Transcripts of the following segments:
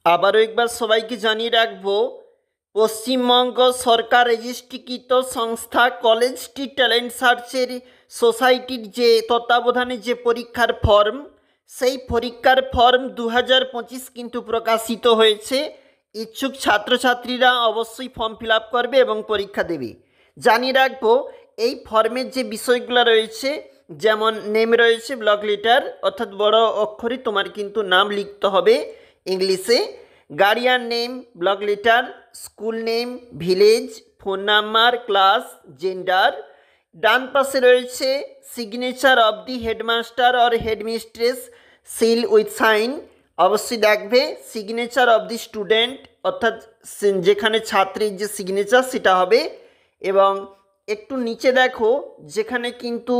আবারও একবার সবাইকে জানিয়ে রাখবো, পশ্চিমবঙ্গ সরকার রেজিস্ট্রিকৃত সংস্থা কলেজ স্ট্রিট ট্যালেন্ট সার্চের সোসাইটির যে তত্ত্বাবধানে যে পরীক্ষার ফর্ম, সেই পরীক্ষার ফর্ম 2025 কিন্তু প্রকাশিত হয়েছে। ইচ্ছুক ছাত্রছাত্রীরা অবশ্যই ফর্ম ফিল আপ করবে এবং পরীক্ষা দেবে। জানিয়ে রাখবো, এই ফর্মের যে বিষয়গুলো রয়েছে, যেমন নেম রয়েছে ব্লক লেটার, অর্থাৎ বড় অক্ষরে তোমার কিন্তু নাম লিখতে হবে ইংলিশে, guardian name block letter, school name, village, phone number, class, gender. ডান পাশে রয়েছে signature of the headmaster or headmistress seal with sign. অবশ্যই দেখবে সিগনেচার অফ দি স্টুডেন্ট, অর্থাৎ যেখানে ছাত্রীর যে সিগনেচার সেটা হবে। এবং একটু নিচে দেখো, যেখানে কিন্তু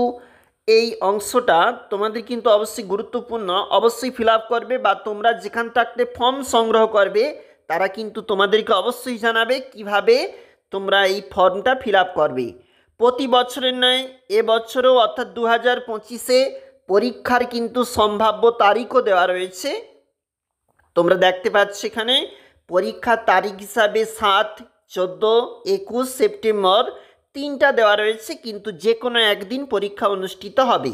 এই অংশটা তোমাদের কিন্তু অবশ্যই গুরুত্বপূর্ণ, অবশ্যই ফিল আপ করবে, বা তোমরা যেখান থাকতে ফর্ম সংগ্রহ করবে তারা কিন্তু তোমাদেরকে অবশ্যই জানাবে কিভাবে তোমরা এই ফর্মটা ফিল আপ করবে। প্রতি বছরের নয়, এবছরও অর্থাৎ 2025-এ পরীক্ষার কিন্তু সম্ভাব্য তারিখও দেওয়া রয়েছে। তোমরা দেখতে পাচ্ছ এখানে পরীক্ষার তারিখ হিসাবে 7, 14, 21 সেপ্টেম্বর তিনটা দেওয়া রয়েছে, কিন্তু যে কোনো একদিন পরীক্ষা অনুষ্ঠিত হবে।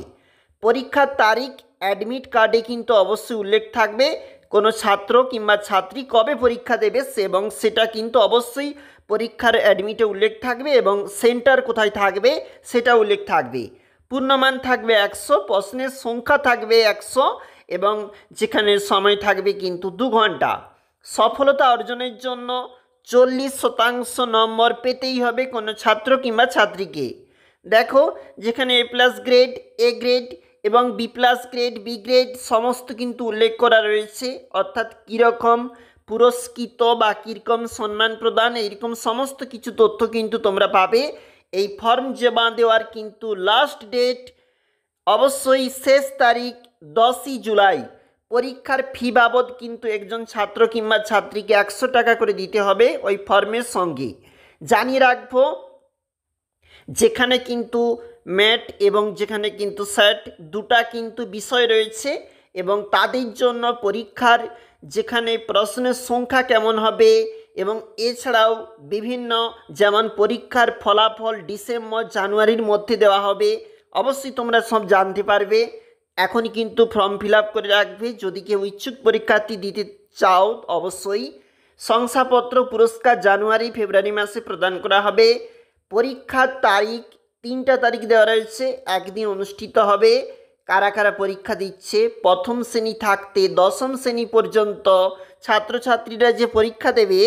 পরীক্ষার তারিখ অ্যাডমিট কার্ডে কিন্তু অবশ্যই উল্লেখ থাকবে কোনো ছাত্র কিংবা ছাত্রী কবে পরীক্ষা দেবে, এবং সেটা কিন্তু অবশ্যই পরীক্ষার অ্যাডমিটে উল্লেখ থাকবে, এবং সেন্টার কোথায় থাকবে সেটা উল্লেখ থাকবে। পূর্ণমান থাকবে 100, প্রশ্নের সংখ্যা থাকবে 100, এবং যেখানে সময় থাকবে কিন্তু 2 ঘন্টা। সফলতা অর্জনের জন্য 40% নম্বর পেতেই হবে কোনো ছাত্র কিংবা ছাত্রীকে। দেখো, যেখানে A+ গ্রেড, A গ্রেড এবং B+ গ্রেড, B গ্রেড সমস্ত কিন্তু উল্লেখ করা রয়েছে, অর্থাৎ কীরকম পুরস্কৃত বা কীরকম সম্মান প্রদান, এইরকম সমস্ত কিছু তথ্য কিন্তু তোমরা পাবে। এই ফর্ম জমা দেওয়ার কিন্তু লাস্ট ডেট অবশ্যই শেষ তারিখ 10ই জুলাই। পরীক্ষার ফি বাবদ কিন্তু একজন ছাত্র কিংবা ছাত্রীকে 100 টাকা করে দিতে হবে ওই ফর্মের সঙ্গে। জানিয়ে রাখবো, যেখানে কিন্তু ম্যাট এবং যেখানে কিন্তু স্যাট দুটা কিন্তু বিষয় রয়েছে, এবং তাদের জন্য পরীক্ষার যেখানে প্রশ্নের সংখ্যা কেমন হবে, এবং এছাড়াও বিভিন্ন যেমন পরীক্ষার ফলাফল ডিসেম্বর জানুয়ারির মধ্যে দেওয়া হবে। অবশ্যই তোমরা সব জানতে পারবে। এখনই কিন্তু ফর্ম ফিল আপ করে রাখবে যদি কেউ ইচ্ছুক পরীক্ষার্থী দিতে চাও। অবশ্যই শংসাপত্র পুরস্কার জানুয়ারি ফেব্রুয়ারি মাসে প্রদান করা হবে। পরীক্ষার তারিখ 3টা তারিখ দেওয়া রয়েছে, একদিন অনুষ্ঠিত হবে। কারা কারা পরীক্ষা দিচ্ছে, প্রথম শ্রেণী থাকতে 10ম শ্রেণী পর্যন্ত ছাত্রছাত্রীরা যে পরীক্ষা দেবে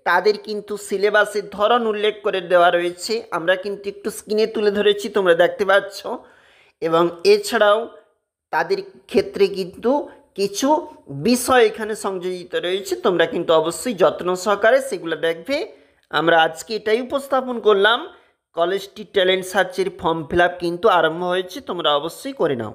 তাদের কিন্তু সিলেবাসের ধরন উল্লেখ করে দেওয়া রয়েছে। আমরা কিন্তু একটু স্ক্রিনে তুলে ধরেছি, তোমরা দেখতে পাচ্ছ। এবং এছাড়াও তাদের ক্ষেত্রে কিন্তু কিছু বিষয় এখানে সংযোজিত রয়েছে, তোমরা কিন্তু অবশ্যই যত্ন সহকারে সেগুলো দেখবে। আমরা আজকে এটাই উপস্থাপন করলাম। কলেজ স্ট্রিট ট্যালেন্ট সার্চের ফর্ম ফিল আপ কিন্তু আরম্ভ হয়েছে, তোমরা অবশ্যই করে নাও।